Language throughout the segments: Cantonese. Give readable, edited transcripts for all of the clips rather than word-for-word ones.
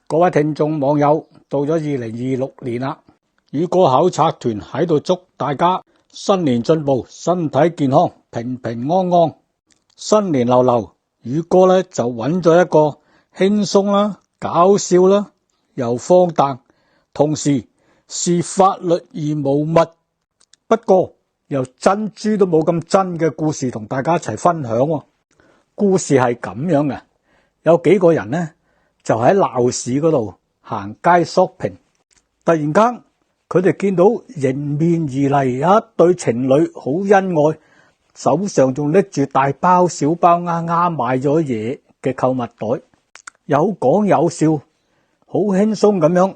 各位聽眾網友，到咗2026年啦，宇哥考察團喺度祝大家新年進步，身體健康，平平安安。新年流流，宇哥呢就揾咗一個輕鬆啦、搞笑啦、又荒誕，同時視法律而無物，不過又珍珠都冇咁真嘅故事同大家一齊分享喎。故事係咁樣嘅，有幾個人呢就喺鬧市嗰度行街 shopping， 突然間佢哋見到迎面而嚟一對情侶，好恩愛，手上仲拎住大包小包啱啱買咗嘢嘅購物袋，有講有笑，好輕鬆咁樣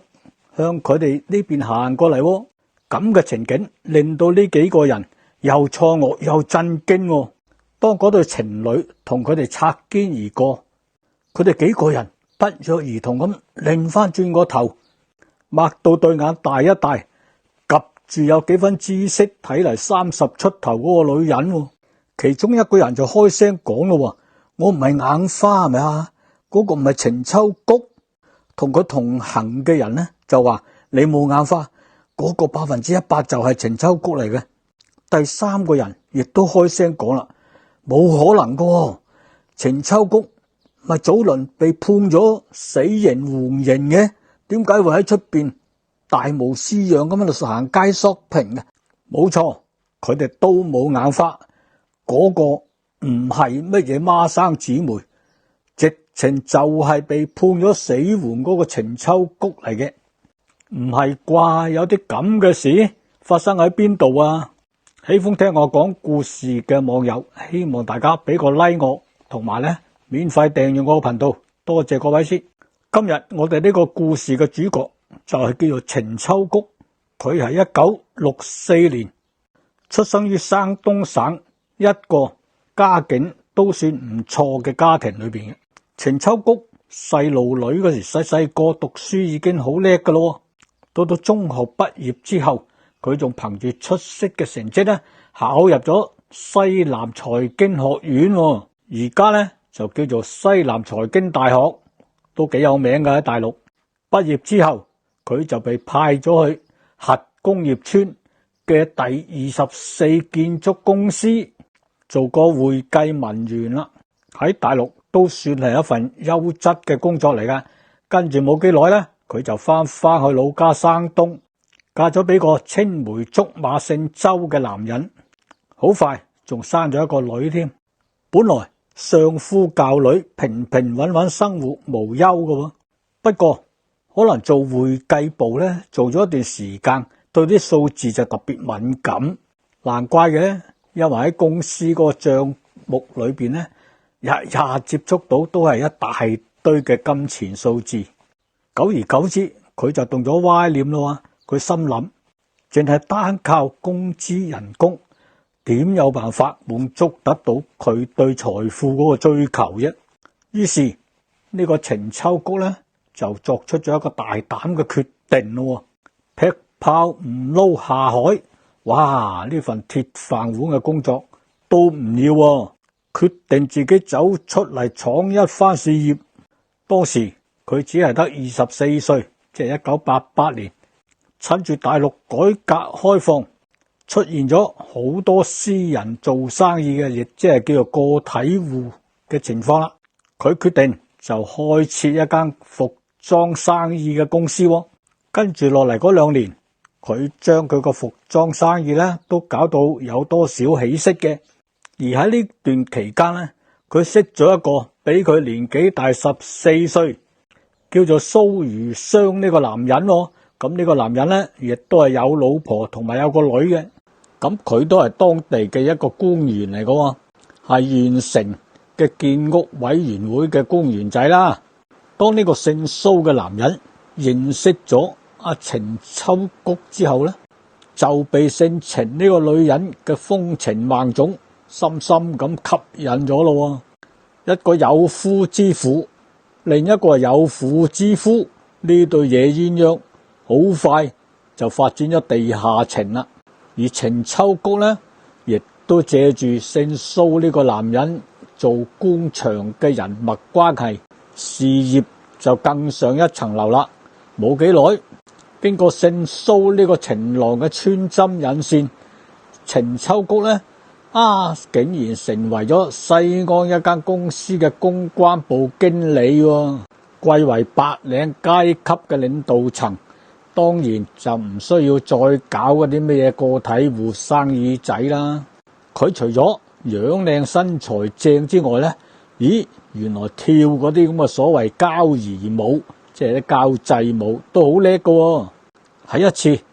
向佢哋呢邊行過嚟喎。咁嘅情景令到呢幾個人又錯愕又震驚喎。當嗰對情侶同佢哋擦肩而過，佢哋幾個人不約而同咁擰翻轉個頭，擘到對眼大一大，及住有幾分姿色，睇嚟30出頭嗰個女人喎。其中一個人就開聲講咯，我唔係眼花係咪啊？嗰個唔係程秋菊。同佢同行嘅人呢就話，你冇眼花，嗰個100%就係程秋菊嚟嘅。第三個人亦都開聲講啦，冇可能噶，程秋菊咪早輪被判咗死刑緩刑嘅，點解會喺出邊大模斯樣咁喺度行街 shopping 嘅？冇錯，佢哋都冇眼花，嗰個唔係乜嘢孖生姊妹，直情就係被判咗死緩嗰個程秋菊嚟嘅。唔係啩？有啲咁嘅事發生喺邊度啊？喜歡聽我講故事嘅網友，希望大家俾個 like 我，同埋呢免費訂閱我個頻道，多謝各位先。今日我哋呢個故事嘅主角就係叫做程秋菊，佢係1964年出生於山東省一個家境都算唔錯嘅家庭裏邊嘅。程秋菊細路女嗰時細細個讀書已經好叻噶咯，到中學畢業之後，佢仲憑住出色嘅成績呢考入咗西南財經學院，而家呢就叫做西南財經大學，都幾有名嘅喺大陸。畢業之後，佢就被派咗去核工業村嘅第24建築公司做個會計文員啦。喺大陸都算係一份優質嘅工作嚟㗎。跟住冇幾耐呢，佢就翻去老家山東，嫁咗俾個青梅竹馬姓周嘅男人，好快仲生咗一個女添。本來相夫教女，平平穩穩生活無憂嘅，不過可能做會計部呢，做咗一段時間，對啲數字就特別敏感，難怪嘅，因為喺公司個賬目裏邊呢，日日接觸到都係一大堆嘅金錢數字，久而久之佢就動咗歪念咯。佢心諗，淨係單靠工資人工，點有辦法滿足得到佢對財富嗰個追求啫？於是呢個程秋菊呢，就作出咗一個大膽嘅決定咯，劈炮唔撈下海。哇！呢份鐵飯碗嘅工作都唔要，決定自己走出嚟闖一番事業。當時佢只係得24歲，即係1988年。趁住大陸改革開放，出現咗好多私人做生意嘅，亦即係叫做個體戶嘅情況啦。佢決定就開設一間服裝生意嘅公司。跟住落嚟嗰2年，佢將佢個服裝生意呢都搞到有多少起色嘅。而喺呢段期間呢，佢識咗一個比佢年紀大14歲，叫做蘇如霜呢個男人。咁呢個男人呢，亦都係有老婆同埋有個女嘅。咁佢都係當地嘅一個官員嚟嘅，係縣城嘅建屋委員會嘅官員仔啦。當呢個姓蘇嘅男人認識咗阿程秋菊之後呢，就被姓程呢個女人嘅風情萬種深深咁吸引咗咯。一個有夫之婦，另一個係有婦之夫，呢對野鴛鴦好快就發展咗地下情啦。而程秋菊呢，亦都借住姓蘇呢個男人做官場嘅人脈關係，事業就更上一層樓啦。冇幾耐，經過姓蘇呢個情郎嘅穿針引線，程秋菊呢竟然成為咗西安一間公司嘅公關部經理喎，貴為白領階級嘅領導層，當然就唔需要再搞嗰啲咩嘢個體戶生意仔啦。佢除咗樣靚身材正之外呢，原來跳嗰啲咁嘅所謂交誼舞，即係啲交際舞都好叻㗎喎。喺一次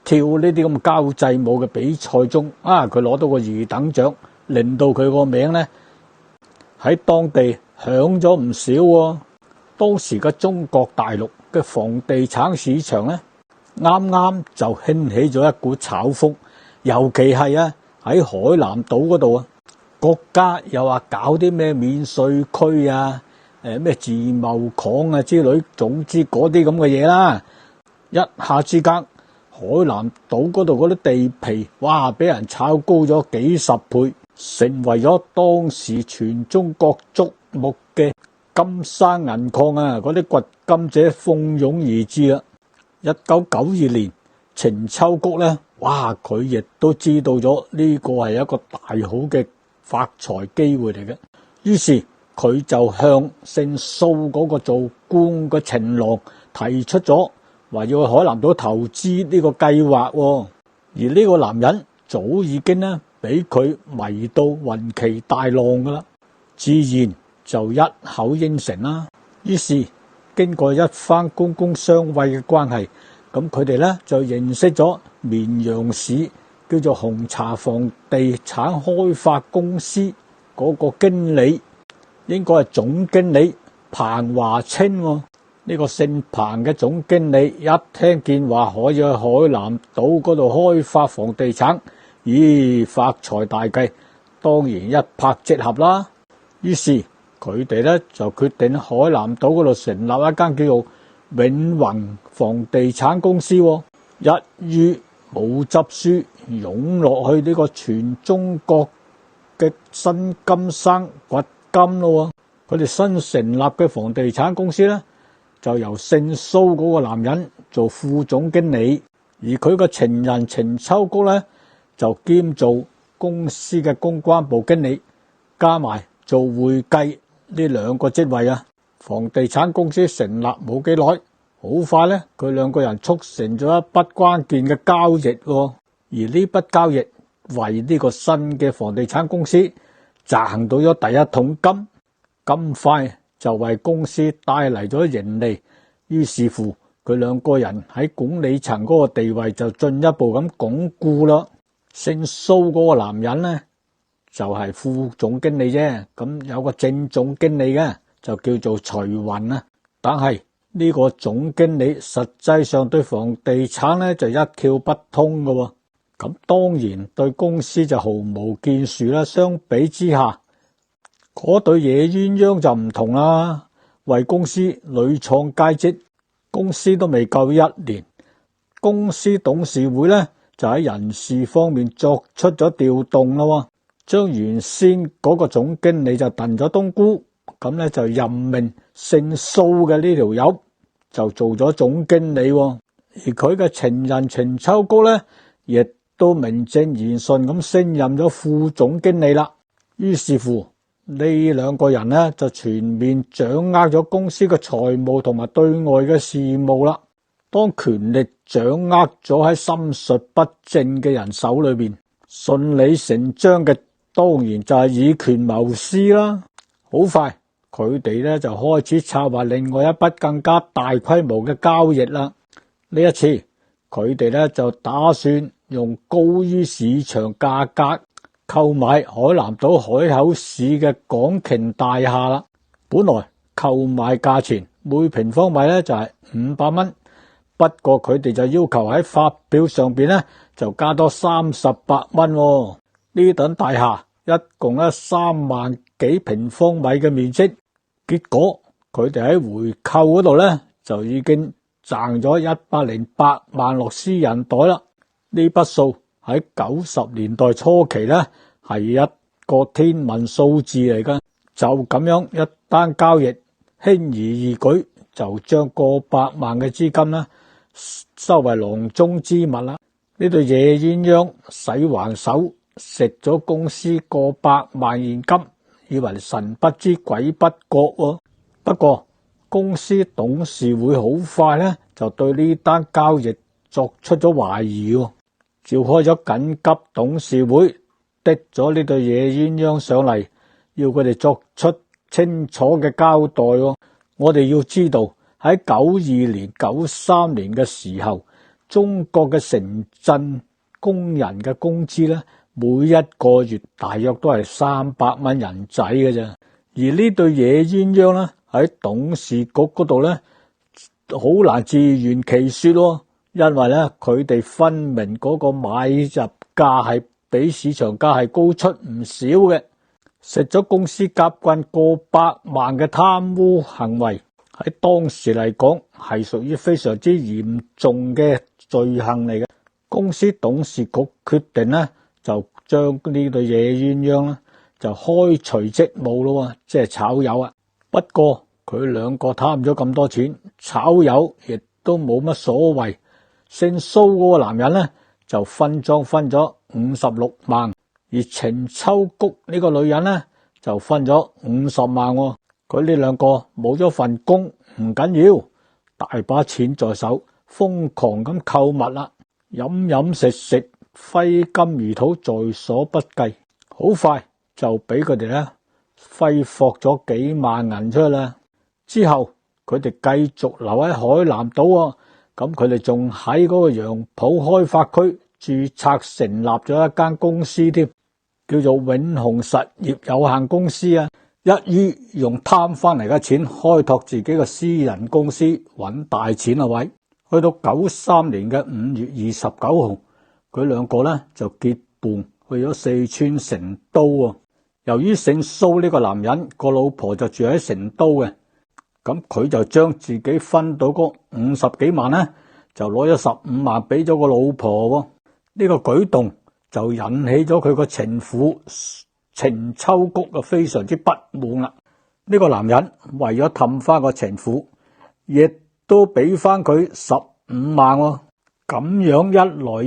跳呢啲咁交際舞嘅比賽中，佢攞到個二等獎，令到佢個名呢喺當地響咗唔少喎。當時嘅中國大陸嘅房地產市場呢，啱啱就興起咗一股炒風，尤其係喺海南島嗰度國家又話搞啲咩免稅區咩自貿港之類，總之嗰啲咁嘅嘢啦。一下之間，海南島嗰度嗰啲地皮，俾人炒高咗幾十倍，成為咗當時全中國矚目嘅金山銀礦嗰啲掘金者蜂擁而至啦。1992年，程秋菊呢，佢亦都知道咗呢個係一個大好嘅發財機會嚟嘅，於是佢就向姓蘇嗰個做官嘅情郎提出咗話要去海南島投資呢個計劃，而呢個男人早已經呢俾佢迷到雲旗大浪噶啦，自然就一口應承啦。於是經過一番公公相惠嘅關係，咁佢哋呢就認識咗綿陽市叫做紅茶房地產開發公司嗰個經理，應該係總經理彭華清。呢個姓彭嘅總經理一聽見話可以去海南島嗰度開發房地產，發財大計，當然一拍即合啦。於是佢哋呢就決定喺海南島嗰度成立一間叫做永宏房地產公司，一於冇執輸，湧落去呢個全中國嘅新金山掘金咯。佢哋新成立嘅房地產公司呢，就由姓蘇嗰個男人做副總經理，而佢個情人程秋菊呢，就兼做公司嘅公關部經理，加埋做會計呢兩個職位。房地產公司成立冇幾耐，好快呢，佢兩個人促成咗一筆關鍵嘅交易，而呢筆交易為呢個新嘅房地產公司賺到咗第一桶金，咁快就為公司帶嚟咗盈利。於是乎佢兩個人喺管理層嗰個地位就進一步咁鞏固啦。姓蘇嗰個男人呢，就係副總經理啫，咁有個正總經理嘅就叫做徐雲。但係呢個總經理實際上對房地產呢就一竅不通嘅，咁當然對公司就毫無建樹啦。相比之下，嗰對野鴛鴦就唔同啦，為公司屢創佳績。公司都未夠1年，公司董事會呢就喺人事方面作出咗調動啦，將原先嗰個總經理就燉咗冬菇，咁呢就任命姓蘇嘅呢條友就做咗總經理，而佢嘅情人程秋菊呢，亦都名正言順咁升任咗副總經理啦。於是乎呢兩個人呢，就全面掌握咗公司嘅財務同埋對外嘅事務啦。當權力掌握咗喺心術不正嘅人手裏邊，順理成章嘅當然就係以權謀私啦。好快佢哋呢就開始策劃另外一筆更加大規模嘅交易啦。呢一次佢哋呢就打算用高於市場價格購買海南島海口市嘅廣瓊大廈啦。本來購買價錢每平方米呢就係500蚊，不過佢哋就要求喺發表上邊呢就加多38蚊。呢棟大廈一共3萬幾平方米嘅面積，結果佢哋喺回購嗰度呢就已經賺咗108萬落私人袋啦。呢筆數喺90年代初期呢係一個天文數字嚟㗎，就咁樣一單交易輕而易舉就將過百萬嘅資金呢收為囊中之物啦。呢對野鴛鴦使橫手，食咗公司過百萬現金，以為神不知鬼不覺喎。不過公司董事會好快呢就對呢單交易作出咗懷疑喎，召開咗緊急董事會，滴咗呢對野鴛鴦上嚟，要佢哋作出清楚嘅交代喎。我哋要知道喺92年、93年嘅時候，中國嘅城鎮工人嘅工資呢，每一個月大約都係300蚊人仔嘅啫。而呢對野鴛鴦呢，喺董事局嗰度呢，好難自圓其說喎，因為呢，佢哋分明嗰個買入價係比市場價係高出唔少嘅，食咗公司甲棍過百萬嘅貪污行為，喺當時嚟講係屬於非常之嚴重嘅罪行嚟嘅。公司董事局決定呢，就將呢對野鴛鴦呢就開除職務咯，即係炒魷啊。不過佢兩個貪咗咁多錢，炒魷亦都冇乜所謂。姓蘇嗰個男人呢就分贓分咗56萬，而程秋菊呢個女人呢就分咗50萬。佢呢兩個冇咗份工唔緊要，大把錢在手，瘋狂咁購物啦，飲飲食食，揮金如土，在所不計。好快就俾佢哋呢揮霍咗幾萬銀出啦。之後佢哋繼續留喺海南島，咁佢哋仲喺嗰個楊浦開發區註冊成立咗一間公司添，叫做永鴻實業有限公司啊。一於用貪翻嚟嘅錢開拓自己嘅私人公司，揾大錢啊位。去到93年嘅5月29號，佢兩個呢就結伴去咗四川成都。由於姓蘇呢個男人個老婆就住喺成都嘅，咁佢就將自己分到嗰50幾萬呢，就攞咗15萬俾咗個老婆。呢個舉動就引起咗佢個情婦程秋菊啊非常之不滿啦。呢個男人為咗氹翻個情婦，亦都俾翻佢15萬。咁樣一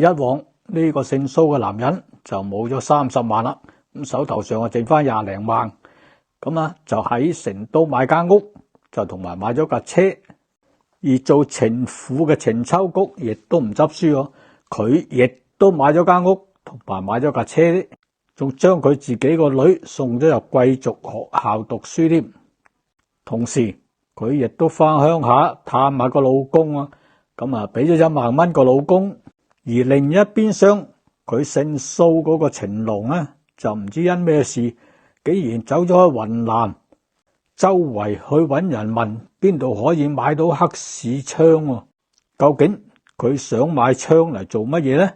來一往，呢個姓蘇嘅男人就冇咗30萬啦。咁手頭上啊剩翻20零萬，咁啊就喺成都買間屋，就同埋買咗架車。而做情婦嘅程秋菊亦都唔執輸，佢亦都買咗間屋同埋買咗架車，仲將佢自己個女送咗入貴族學校讀書添。同時佢亦都翻鄉下探下個老公，咁啊俾咗1萬蚊個老公。而另一邊廂，佢姓蘇嗰個情郎呢，就唔知因咩事，竟然走咗去雲南，周圍去揾人問邊度可以買到黑市槍。究竟佢想買槍嚟做乜嘢呢？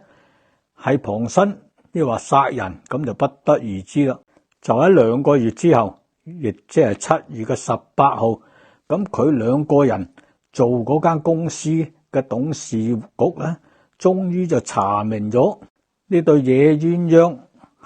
係旁身抑或殺人，咁就不得而知啦。就喺2個月之後，亦即係7月嘅18號，咁佢兩個人做嗰間公司嘅董事局呢，終於就查明咗呢對野鴛鴦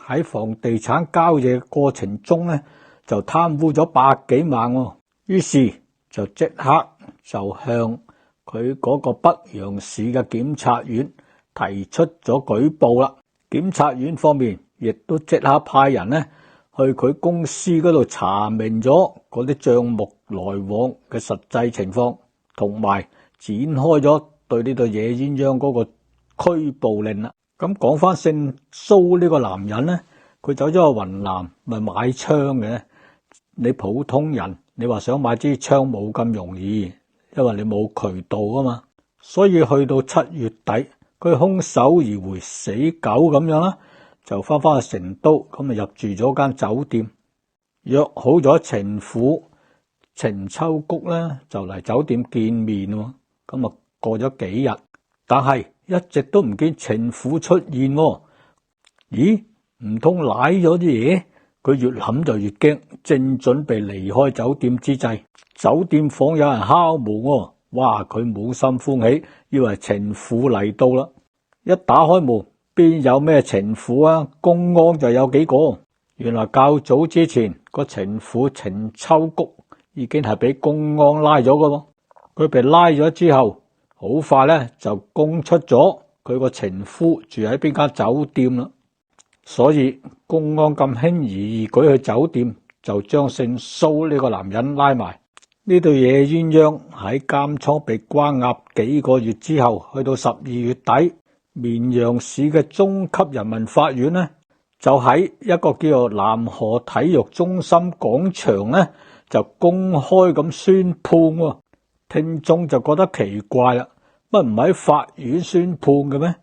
喺房地產交易嘅過程中呢，就貪污咗100幾萬。於是就即刻就向佢嗰個北陽市嘅檢察院提出咗舉報啦。檢察院方面亦都即刻派人呢去佢公司嗰度查明咗嗰啲賬目來往嘅實際情況，同埋展開咗對呢對野鴛鴦嗰個拘捕令啦。咁講翻姓蘇呢個男人呢，佢走咗去雲南咪買槍嘅。你普通人你話想買支槍冇咁容易，因為你冇渠道啊嘛。所以去到7月底，佢空手而回死狗咁樣啦，就翻去成都，咁啊入住咗間酒店，約好咗情婦程秋菊呢就嚟酒店見面。咁啊過咗幾日，但係一直都唔見情婦出現。咦？唔通瀨咗啲嘢？佢越諗就越驚，正準備離開酒店之際，酒店房有人敲門。哇！佢滿心歡喜，以為情婦嚟到啦。一打開門，邊有咩情婦啊？公安就有幾個。原來較早之前個情婦程秋菊已經係俾公安拉咗噶咯。佢被拉咗之後，好快咧就供出咗佢個情夫住喺邊間酒店啦。所以公安咁輕而易舉去酒店，就將姓蘇呢個男人拉埋。呢對野鴛鴦喺監倉被關押幾個月之後，去到12月底，綿陽市嘅中級人民法院呢，就喺一個叫做南河體育中心廣場呢，就公開咁宣判喎。聽眾就覺得奇怪啦，乜唔喺法院宣判嘅咩？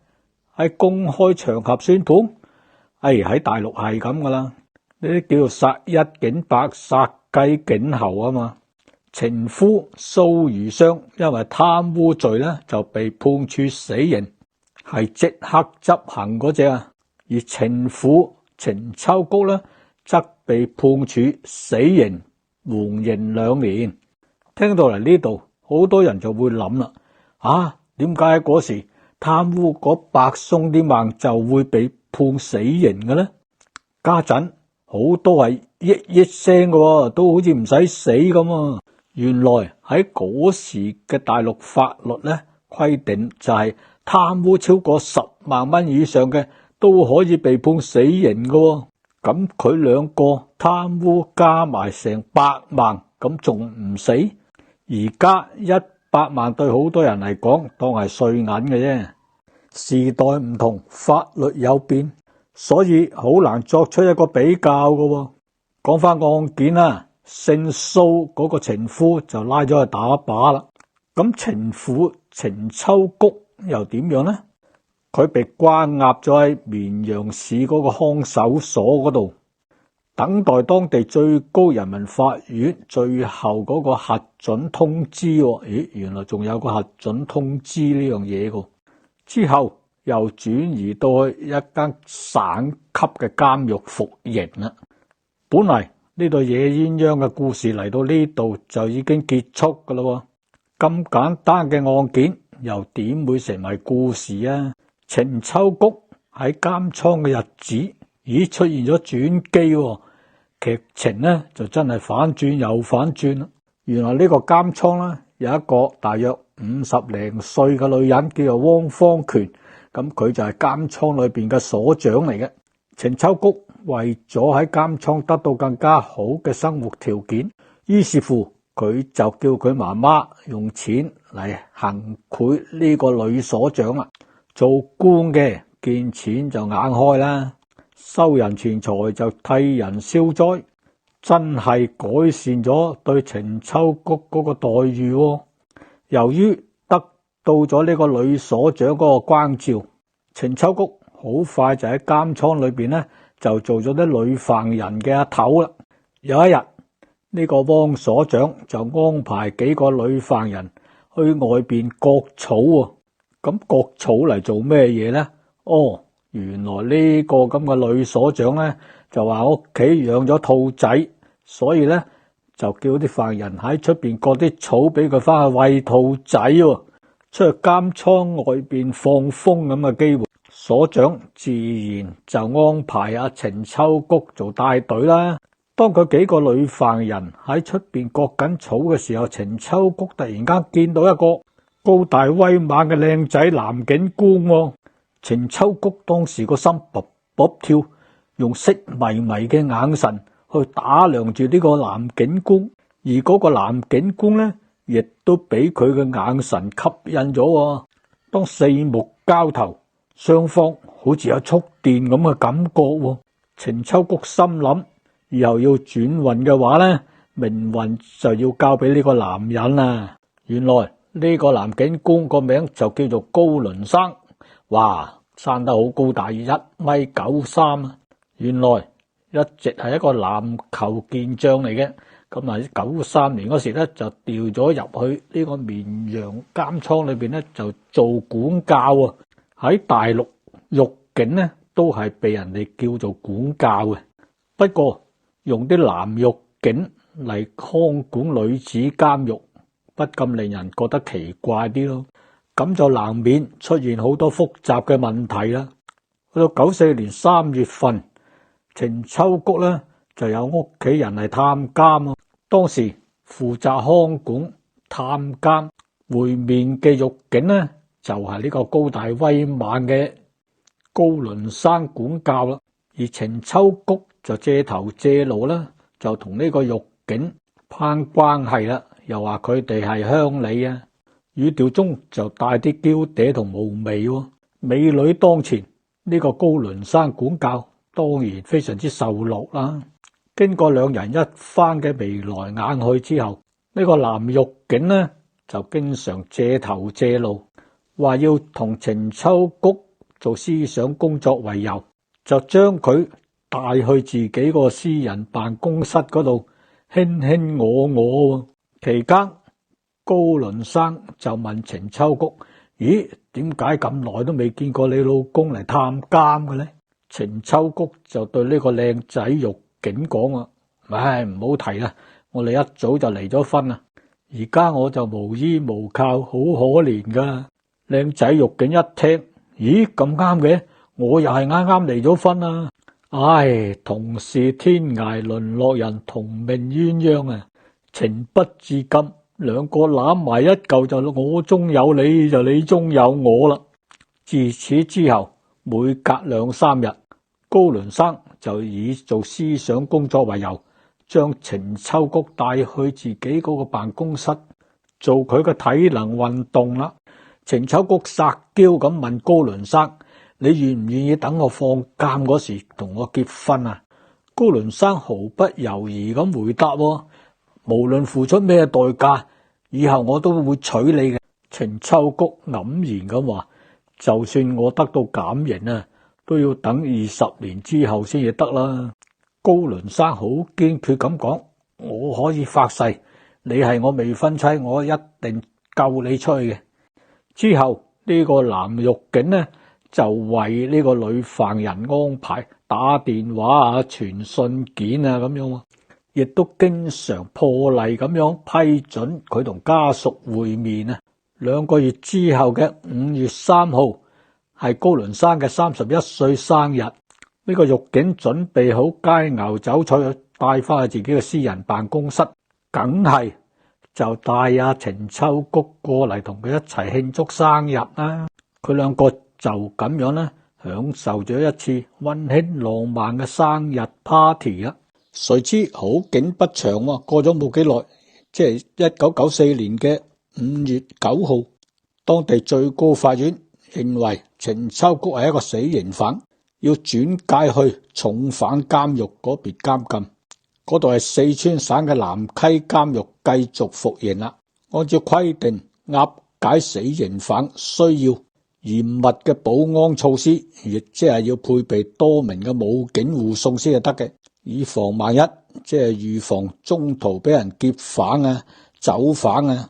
喺公開場合宣判？喺大陸係咁噶啦，呢啲叫做殺一儆百，殺雞儆猴啊嘛。情夫蘇如霜因為貪污罪咧就被判處死刑，係即刻執行嗰隻啊。而情婦程秋菊咧則被判處死刑，緩刑2年。聽到嚟呢度，好多人就會諗啦，點解喺嗰時貪污嗰百鬆啲萬就會被判死刑嘅呢？家陣好多係億聲嘅，都好似唔使死咁啊！原來喺嗰時嘅大陸法律咧規定就係貪污超過10萬蚊以上嘅都可以被判死刑嘅。咁佢兩個貪污加埋成100萬，咁仲唔死？而家100萬對好多人嚟講當係碎銀嘅啫。時代唔同，法律有變，所以好難作出一個比較嘅。講翻案件啦，姓蘇嗰個情夫就拉咗去打靶啦。咁情婦程秋菊又點樣呢？佢被關押咗喺綿陽市嗰個看守所嗰度，等待當地最高人民法院最後嗰個核准通知。原來仲有個核准通知呢樣嘢嘅。之後又轉移到去一間省級嘅監獄服刑啦。本嚟呢對野鴛鴦嘅故事嚟到呢度就已經結束噶啦。咁簡單嘅案件又點會成為故事啊？程秋菊喺監倉嘅日子出現咗轉機，劇情呢就真係反轉又反轉啦。原來呢個監倉呢有一個大約50零歲嘅女人叫做汪方權，咁佢就係監倉裏邊嘅所長嚟嘅。程秋菊為咗喺監倉得到更加好嘅生活條件，於是乎佢就叫佢媽媽用錢嚟行賄呢個女所長啦。做官嘅見錢就眼開啦，收人錢財就替人消災，真係改善咗對程秋菊嗰個待遇。由於得到咗呢個女所長嗰個關照，程秋菊好快就喺監倉裏邊呢就做咗啲女犯人嘅阿頭啦。有一日呢個汪所長就安排幾個女犯人去外邊割草喎。咁割草嚟做咩嘢呢？原來呢個咁嘅女所長呢就話屋企養咗兔仔，所以呢就叫啲犯人喺出邊割啲草俾佢翻去餵兔仔喎。出去監倉外邊放風咁嘅機會，所長自然就安排阿程秋菊做帶隊啦。當佢幾個女犯人喺出邊割緊草嘅時候，程秋菊突然間見到一個高大威猛嘅靚仔男警官。程秋菊當時個心卜卜跳，用色迷迷嘅眼神去打量住呢個男警官，而嗰個男警官呢亦都俾佢嘅眼神吸引咗。當四目交投，雙方好似有觸電咁嘅感覺。程秋菊心諗，以後要轉運嘅話呢，命運就要交俾呢個男人啦。原來呢個男警官個名就叫做高倫生，哇，生得好高大，1.93米啊！原來一直係一個籃球健將嚟嘅。咁喺93年嗰時咧就調咗入去呢個綿陽監倉裏邊咧就做管教啊。喺大陸獄警咧都係被人哋叫做管教嘅，不過用啲男獄警嚟看管女子監獄，不禁令人覺得奇怪啲咯。咁就難免出現好多複雜嘅問題啦。去到94年3月份，程秋菊咧就有屋企人嚟探監啊。當時負責看管探監會面嘅獄警呢，就係呢個高大威猛嘅高倫山管教啦，而程秋谷就借頭借路啦，就同呢個獄警攀關係啦，又話佢哋係鄉里啊，語調中就帶啲嬌嗲同無味喎。美女當前，呢個高倫山管教當然非常之受落啦。經過兩人一番嘅眉來眼去之後，呢個男獄警呢就經常借頭借路，話要同程秋谷做思想工作為由，就將佢帶去自己個私人辦公室嗰度卿卿我我。期間高倫生就問程秋谷：咦，點解咁耐都未見過你老公嚟探監嘅呢？程秋谷就對呢個靚仔獄警講啊：唉，唔好提啦，我哋一早就離咗婚啦，而家我就無依無靠，好可憐噶。靚仔獄警一聽：咦，咁啱嘅，我又係啱啱離咗婚啦。唉，同是天涯淪落人，同命鴛鴦啊，情不自禁，兩個攬埋一嚿，就我中有你，就你中有我啦。自此之後，每隔兩三日，高倫生就以做思想工作為由，將程秋谷帶去自己嗰個辦公室做佢嘅體能運動啦。程秋谷撒嬌咁問高倫生：你願唔願意等我放監嗰時同我結婚啊？高倫生毫不猶豫咁回答：無論付出咩代價，以後我都會娶你嘅。程秋谷黯然咁話：就算我得到減刑啊，都要等20年之後先至得啦。高倫生好堅決咁講：我可以發誓，你係我未婚妻，我一定救你出去嘅。之後呢個男獄警呢，就為呢個女犯人安排打電話啊、傳信件啊咁樣，亦都經常破例咁樣批准佢同家屬會面啊。2個月之後嘅5月3號係高倫生嘅31歲生日，呢個獄警準備好佳肴酒菜，帶翻去自己嘅私人辦公室，梗係就帶阿程秋谷過嚟同佢一齊慶祝生日啦。佢兩個就咁樣咧，享受咗一次溫馨浪漫嘅生日 party 啦。誰知好景不長喎，過咗冇幾耐，即係1994年嘅5月9號，當地最高法院認為程秋谷係一個死刑犯，要轉介去重犯監獄嗰邊監禁。嗰度係四川省嘅南溪監獄，繼續服刑啦。按照規定，押解死刑犯需要嚴密嘅保安措施，亦即係要配備多名嘅武警護送先係得嘅，以防萬一，即係預防中途俾人劫犯啊、走犯啊。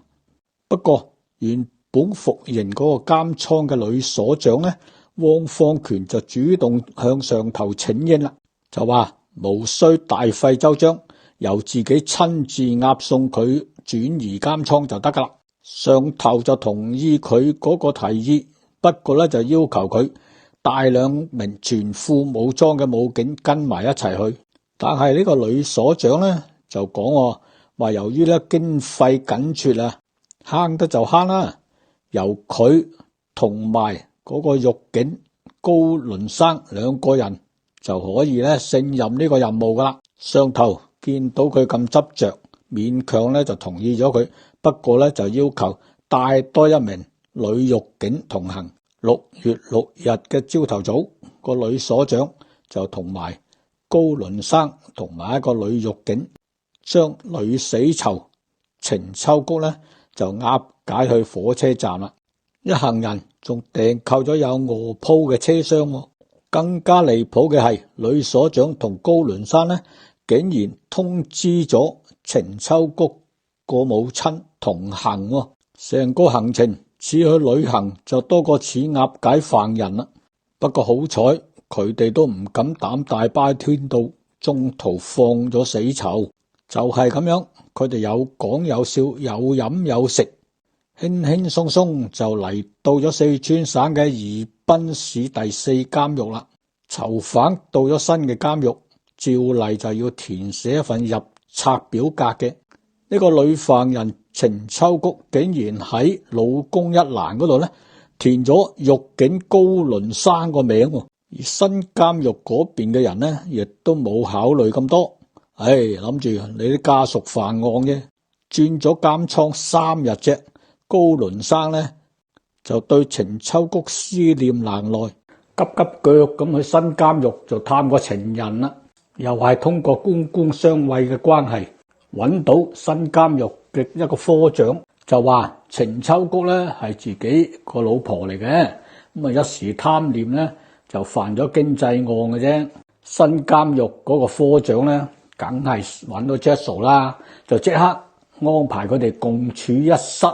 不過原本服刑嗰個監倉嘅女所長呢，汪方權就主動向上頭請纓啦，就話無需大費周章，由自己親自押送佢轉移監倉就得噶啦。上頭就同意佢嗰個提議，不過咧就要求佢帶2名全副武裝嘅武警跟埋一齊去。但係呢個女所長咧就講話，由於咧經費緊缺啊，慳得就慳啦，由佢同埋嗰個獄警高倫生2個人就可以咧勝任呢個任務噶啦。上頭見到佢咁執着，勉強咧就同意咗佢，不過咧就要求帶多1名女獄警同行。6月6日嘅朝頭早，個女所長就同埋高倫生同埋一個女獄警，將女死囚程秋谷咧就押解去火車站啦。一行人仲訂購咗有臥鋪嘅車廂。更加離譜嘅係，女所長同高倫生呢，竟然通知咗程秋谷個母親同行。成個行程似去旅行就多過似押解犯人啦。不過好彩，佢哋都唔敢膽大包天到中途放咗死囚，就係咁樣，佢哋有講有笑，有飲有食，輕輕鬆鬆就嚟到咗四川省嘅宜賓市第4監獄啦。囚犯到咗新嘅監獄，照例就要填寫一份入冊表格嘅。呢個女犯人程秋菊竟然喺老公一欄嗰度咧填咗獄警高倫生個名，而新監獄嗰邊嘅人咧亦都冇考慮咁多，諗住你啲家屬犯案啫，轉咗監倉3日啫。高倫生咧就對程秋菊思念難耐，急急腳咁去新監獄就探個情人啦，又係通過官官相衛嘅關係揾到新監獄嘅一個科長，就話程秋菊咧係自己個老婆嚟嘅，咁啊一時貪念咧就犯咗經濟案嘅啫。新監獄嗰個科長咧梗係揾到 Jesse 啦，就即刻安排佢哋共處一室。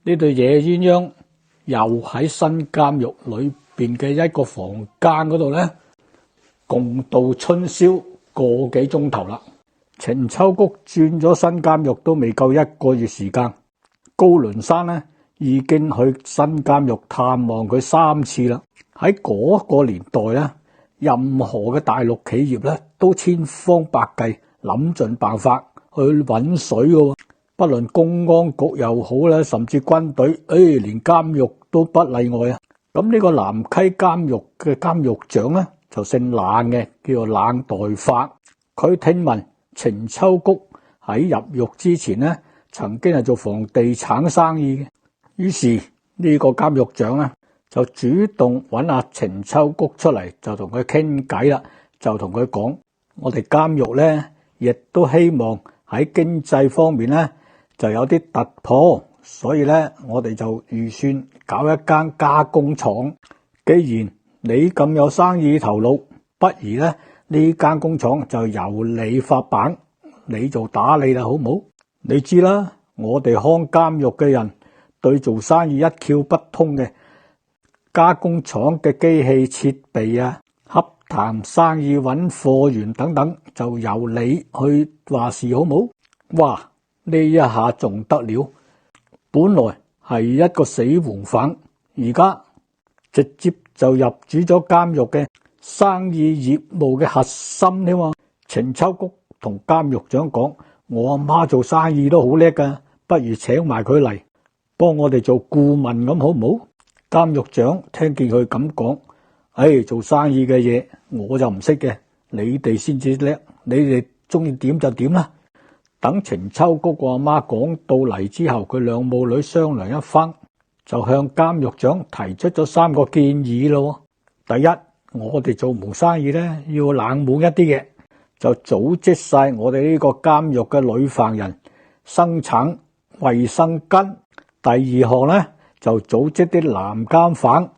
呢對野鴛鴦又喺新監獄裏邊嘅一個房間嗰度咧共度春宵個幾鐘頭啦。程秋菊轉咗新監獄都未夠1個月時間，高倫生咧已經去新監獄探望佢3次啦。喺嗰個年代咧，任何嘅大陸企業咧都千方百計諗盡辦法去搵水嘅，不論公安局又好咧，甚至軍隊，連監獄都不例外啊。咁呢個南溪監獄嘅監獄長咧就姓冷嘅，叫做冷代發。佢聽聞程秋菊喺入獄之前咧曾經係做房地產生意嘅，於是呢個監獄長咧就主動揾阿程秋菊出嚟，就同佢傾偈啦，就同佢講：我哋監獄咧亦都希望喺經濟方面咧就有啲突破，所以咧我哋就預算搞一間加工廠。既然你咁有生意頭腦，不如咧呢間工廠就由你發辦，你做打理啦，好唔好？你知啦，我哋看監獄嘅人對做生意一竅不通嘅，加工廠嘅機器設備啊，洽談生意揾貨源等等，就由你去話事，好唔好？哇！呢一下仲得了，本來係一個死緩犯，而家直接就入主咗監獄嘅生意業務嘅核心添嘛。程秋菊同監獄長講：我阿媽做生意都好叻噶，不如請埋佢嚟幫我哋做顧問咁，好唔好？監獄長聽見佢咁講，做生意嘅嘢我就唔識嘅，你哋先至叻，你哋中意點就點啦。等程秋菊個阿媽講到嚟之後，佢兩母女商量一番，就向監獄長提出咗3個建議咯。第一，我哋做門生意咧要冷門一啲嘅，就組織晒我哋呢個監獄嘅女犯人生產衛生巾。第二項咧就組織啲男監犯。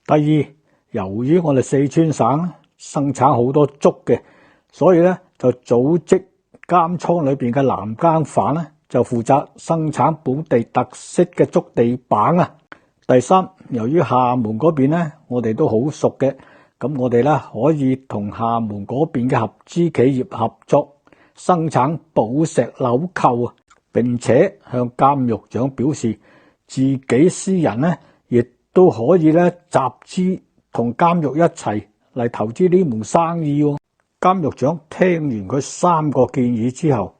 第二，由於我哋四川省生產好多竹嘅，所以咧就組織監倉裏邊嘅男監犯咧就負責生產本地特色嘅竹地板啊。第三，由於廈門嗰邊咧我哋都好熟嘅，咁我哋咧可以同廈門嗰邊嘅合資企業合作生產寶石紐扣啊，並且向監獄長表示自己私人咧亦都可以咧集資同監獄一齊嚟投資呢門生意。監獄長聽完佢3個建議之後，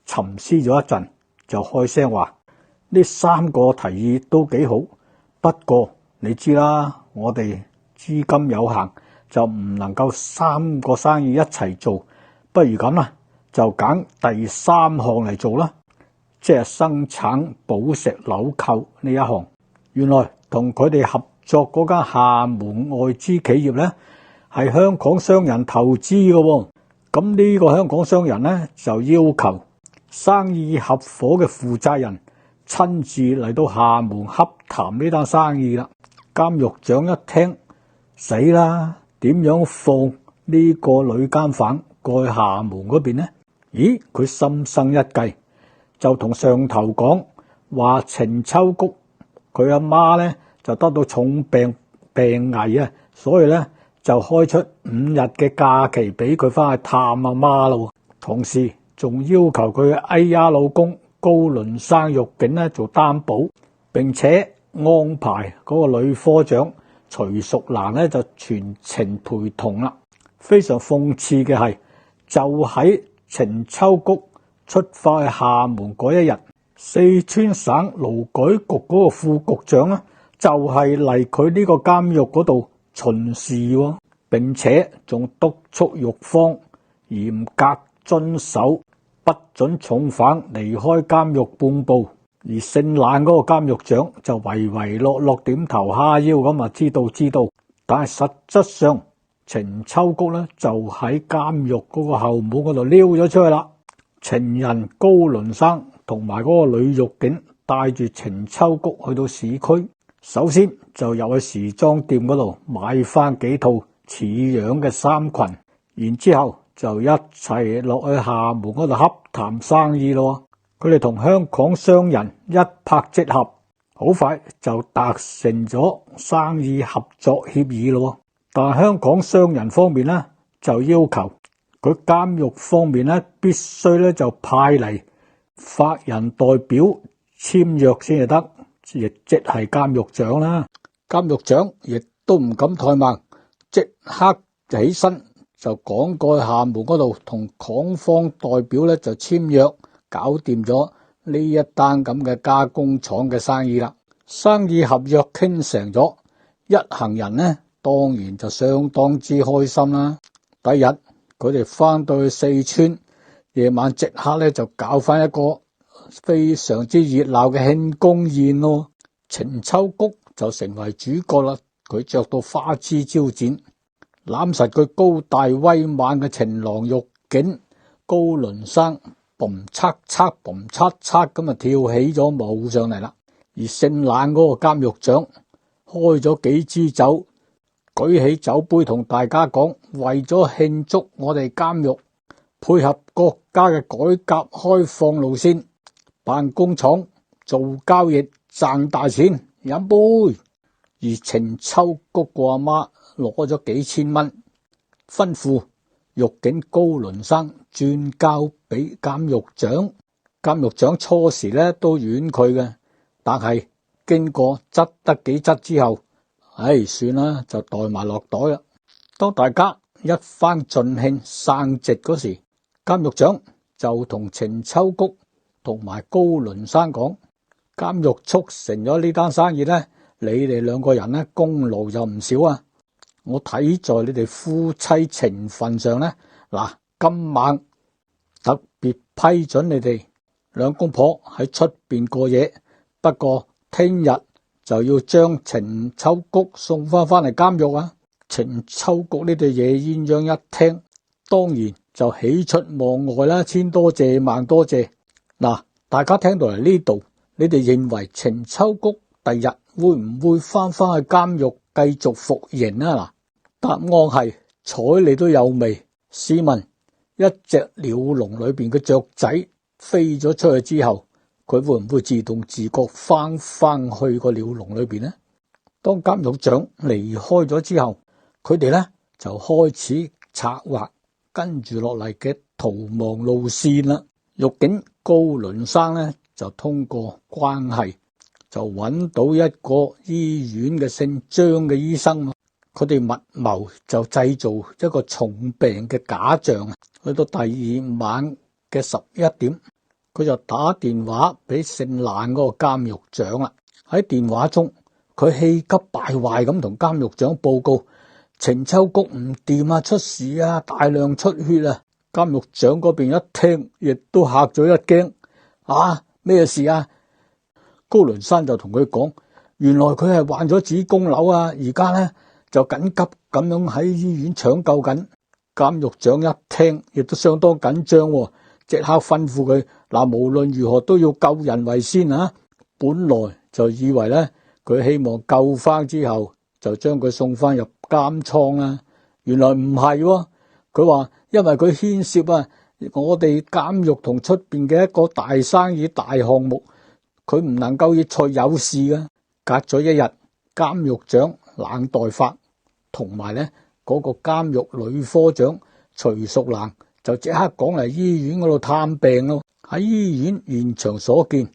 沉思咗一陣，就開聲話：呢3個提議都幾好，不過你知啦，我哋資金有限，就唔能夠3個生意一齊做，不如咁啦，就揀第3項嚟做啦，即係生產寶石紐扣呢一項。原來同佢哋合作嗰間廈門外資企業咧，係香港商人投資嘅。咁呢個香港商人咧就要求生意合夥嘅負責人親自嚟到廈門洽談呢單生意啦。監獄長一聽，死啦，點樣放呢個女監犯過去廈門嗰邊呢？咦，佢心生一計，就同上頭講話程秋菊佢阿媽咧就得到重病危啊，所以咧就開出5日嘅假期俾佢翻去探阿媽咯。同時仲要求佢嘅老公高倫生獄警咧做擔保，並且安排嗰個女科長徐淑蘭咧就全程陪同啦。非常諷刺嘅係，就喺程秋菊出發去廈門嗰一日，四川省勞改局嗰個副局長呢，就係嚟佢呢個監獄嗰度巡視喎，並且仲督促獄方嚴格遵守，不准重犯離開監獄半步。而姓冷嗰個監獄長就唯唯諾諾點頭哈腰咁話知道，但係實質上程秋菊呢就喺監獄嗰個後門嗰度溜咗出去啦。情人高倫生同埋嗰個女獄警帶住程秋菊去到市區，首先就入去時裝店嗰度買翻幾套似樣嘅衫裙，然之後就一齊落去廈門嗰度洽談生意咯。佢哋同香港商人一拍即合，好快就達成咗生意合作協議咯。但香港商人方面呢，就要求佢監獄方面呢，必須呢就派嚟法人代表簽約先至得，亦即係監獄長啦。監獄長亦都唔敢怠慢，即刻起身就趕過去廈門嗰度同港方代表呢就簽約。搞掂咗呢一單咁嘅加工廠嘅生意啦，生意合約傾成咗，一行人呢當然就相當之開心啦。第一日佢哋翻到去四川，夜晚即刻呢就搞翻一個非常之熱鬧嘅慶功宴咯。程秋菊就成為主角啦，佢着到花枝招展，攬實佢高大威猛嘅情郎獄警高倫生。嘣嚓嚓嘣嚓嚓咁啊跳起咗舞上嚟啦，而姓冷嗰個監獄長開咗幾支酒，舉起酒杯同大家講，為咗慶祝我哋監獄配合國家嘅改革開放路線，辦工廠做交易賺大錢，飲杯。而程秋菊個阿媽攞咗幾千蚊，吩咐獄警高倫生轉交俾監獄長。監獄長初時呢都婉拒嘅，但係經過執得幾執之後，算啦，就袋埋落袋啦。當大家一番盡興散席嗰時，監獄長就同程秋菊同埋高倫生講，監獄促成咗呢單生意呢，你哋兩個人呢功勞就唔少啊。我睇在你哋夫妻情分上呢，嗱，今晚特別批准你哋兩公婆喺出邊過夜，不過聽日就要將程秋菊送翻嚟監獄啊。程秋菊呢對野鴛鴦一聽，當然就喜出望外啦，千多謝萬多謝。嗱，大家聽到嚟呢度，你哋認為程秋菊第日會唔會翻去監獄繼續服刑啊？嗱，答案係睬你都有味。試問一隻鳥籠裏邊嘅雀仔飛咗出去之後，佢會唔會自動自覺翻去個鳥籠裏邊呢？當監獄長離開咗之後，佢哋呢就開始策劃跟住落嚟嘅逃亡路線啦。獄警高倫生呢就通過關係就揾到一個醫院嘅姓張嘅醫生，佢哋密謀就製造一個重病嘅假象。去到第二晚嘅11點，佢就打電話俾姓冷嗰個監獄長啦。喺電話中，佢氣急敗壞咁同監獄長報告，程秋菊唔掂啊，出事啊，大量出血啊。監獄長嗰邊一聽，亦都嚇咗一驚。咩事啊？高倫生就同佢講，原來佢係患咗子宮瘤啊，而家呢就緊急咁樣喺醫院搶救緊。監獄長一聽，亦都相當緊張，即刻吩咐佢，無論如何都要救人為先啊。本來就以為呢，佢希望救翻之後就將佢送翻入監倉啦。原來唔係，佢話因為佢牽涉我哋監獄同出邊嘅一個大生意大項目，佢唔能夠一錯有事嘅。隔咗一日，監獄長冷待發同埋呢嗰個監獄女科長徐淑蘭就即刻趕嚟醫院嗰度探病咯。喺醫院現場所見，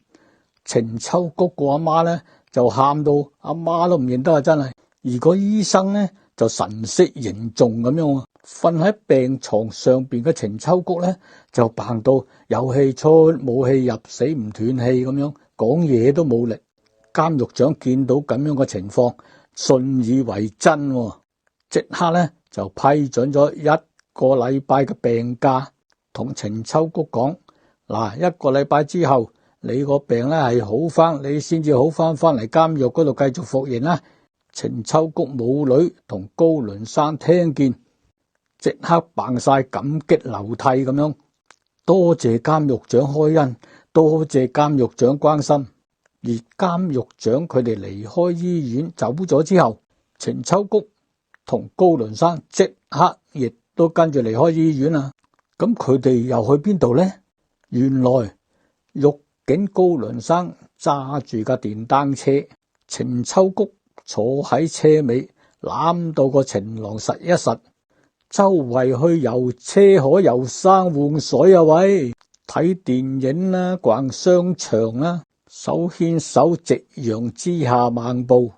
程秋菊個阿媽呢就喊到阿媽都唔認得啊！真係，而個醫生呢就神色凝重咁樣。瞓喺病床上邊嘅程秋菊呢，就扮到有氣出冇氣入，死唔斷氣咁樣，講嘢都冇力。監獄長見到咁樣嘅情況，信以為真，即刻呢就批准咗1個禮拜嘅病假，同程秋菊講：嗱，1個禮拜之後你個病呢係好翻，你先至好翻嚟監獄嗰度繼續服刑啦。程秋菊母女同高倫山聽見，即刻扮晒感激流涕咁樣，多謝監獄長開恩，多謝監獄長關心。而監獄長佢哋離開醫院走咗之後，程秋菊同高倫山即刻亦都跟住離開醫院啦。咁佢哋又去邊度呢？原來獄警高倫山揸住架電單車，程秋菊坐喺車尾，攬到個情郎實一實，周圍去遊車河、遊山玩水啊！喂，睇電影啦，逛商場啦，手牽手夕陽之下漫步，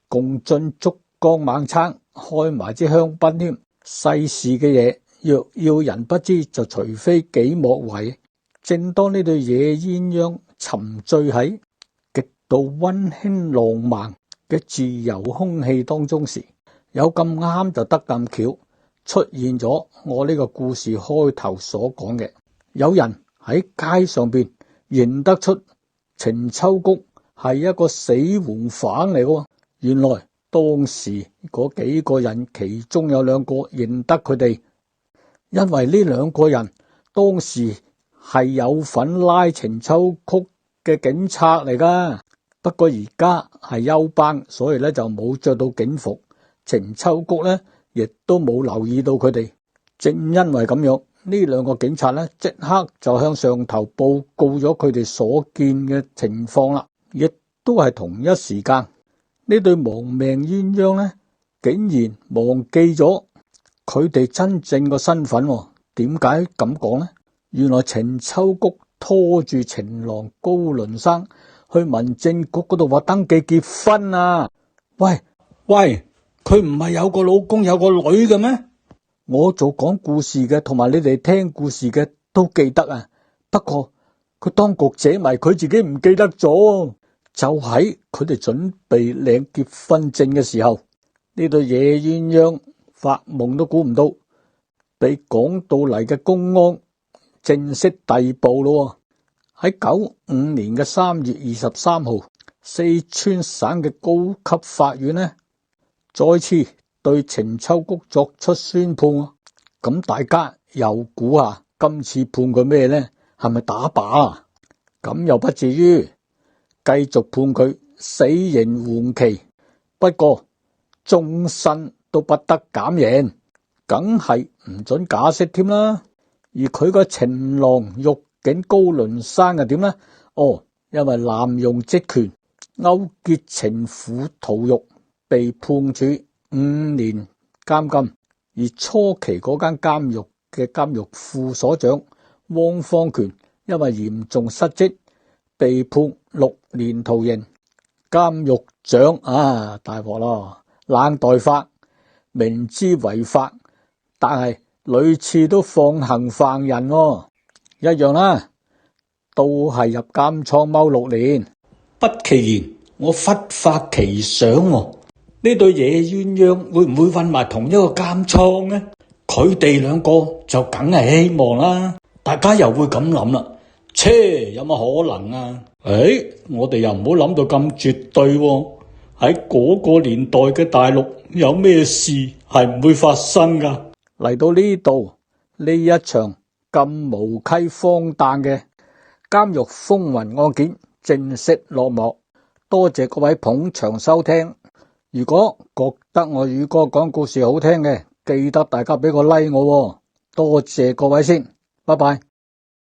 共進燭光晚餐，開埋支香檳添。世事嘅嘢，若要人不知，就除非己莫為。正當呢對野鴛鴦沉醉喺極度溫馨浪漫嘅自由空氣當中時，有咁啱就得咁巧出現咗我呢個故事開頭所講嘅，有人喺街上邊認得出程秋菊係一個死緩犯嚟嘅。原來當時嗰幾個人其中有2個認得佢哋，因為呢2個人當時係有份拉程秋菊嘅警察嚟噶。不過而家係休班，所以咧就冇着到警服。程秋菊咧亦都冇留意到佢哋。正因為咁樣，呢2個警察咧即刻就向上頭報告咗佢哋所見嘅情況啦。亦都係同一時間，呢對亡命鴛鴦咧竟然忘記咗佢哋真正嘅身份。點解咁講呢？原來程秋菊拖住情郎高倫山去民政局嗰度話登記結婚啊！喂，佢唔係有個老公有個女嘅咩？我做講故事嘅同埋你哋聽故事嘅都記得啊。不過佢當局者迷，佢自己唔記得咗。就喺佢哋準備領結婚證嘅時候，呢對野鴛鴦發夢都估唔到，被趕到嚟嘅公安正式逮捕咯。喺95年嘅3月23號，四川省嘅高級法院呢，再次對程秋菊作出宣判。咁大家又估下今次判佢咩呢？係咪打靶啊？咁又不至於，繼續判佢死刑緩期，不過終身都不得減刑，梗係唔准假釋添啦。而佢個情郎獄警高倫山又點呢？因為濫用職權勾結情婦逃獄，被判處5年監禁。而初期嗰間監獄嘅監獄副所長汪方權因為嚴重失職，被判6年徒刑。監獄長大鑊咯，冷待法，明知違法，但係屢次都放行犯人一樣啦，都係入監倉踎6年。不其然，我忽發奇想呢對野鴛鴦會唔會混埋同一個監倉呢？佢哋2個就梗係希望啦。大家又會咁諗啦，有乜可能啊？我哋又唔好諗到咁絕對喎。喺嗰個年代嘅大陸，有咩事係唔會發生噶？嚟到呢度，呢一場咁無稽荒誕嘅監獄風雲案件正式落幕。多謝各位捧場收聽。如果覺得我宇哥講故事好聽嘅，記得大家俾個 like 我。多謝各位先，拜拜。